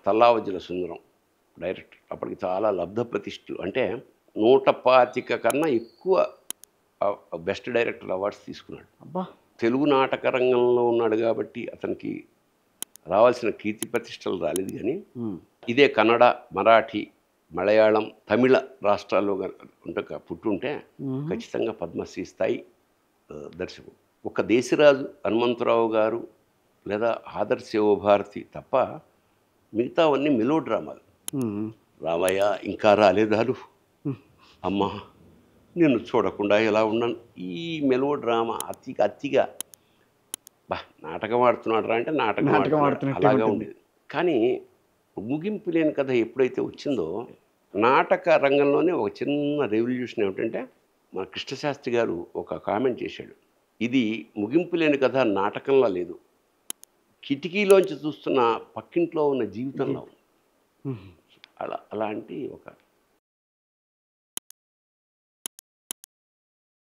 తల్లావజ్జుల సుందరం director. అప్పటికి చాలా లబ్ధ ప్రతిష్ఠలు అంటే 125 కన్నా ఎక్కువ బెస్ట్ డైరెక్టర్ అవార్డ్స్ తీసుకున్నాడు. అబ్బా! తెలుగు నాటక రంగంలో ఉన్నాడు కాబట్టి అతనికి రావాల్సిన కీర్తి ప్రతిష్టలు రాలేదు కానీ ఇదే కన్నడ, మరాఠీ, మలయాళం, తమిళ రాష్ట్రాల్లో పుట్టుంటే ఖచ్చితంగా పద్మశ్రీ స్థాయి దర్శకుడు. ఒక దేశరాజు హనుమంతరావు గారు లేదా ఆదర్శ శివభారతి తప్ప మిగతావన్నీ మెలో డ్రామాలు. రామయ్య ఇంకా రాలేదాలు, అమ్మ నిన్ను చూడకుండా ఎలా ఉన్నాను, ఈ మెలో డ్రామా అతిగా నాటకం ఆడుతున్నాడు రా అంటే నాటకం ఆడుతున్నాడు అలాగా ఉండేది. కానీ ముగింపు లేని కథ ఎప్పుడైతే వచ్చిందో నాటక రంగంలోనే ఒక చిన్న రెవల్యూషన్ ఏమిటంటే మన కృష్ణశాస్త్రి గారు ఒక కామెంట్ చేశాడు, ఇది ముగింపు లేని కథ నాటకంలో లేదు, కిటికీలోంచి చూస్తున్న పక్కింట్లో ఉన్న జీవితంలో అలాంటి ఒక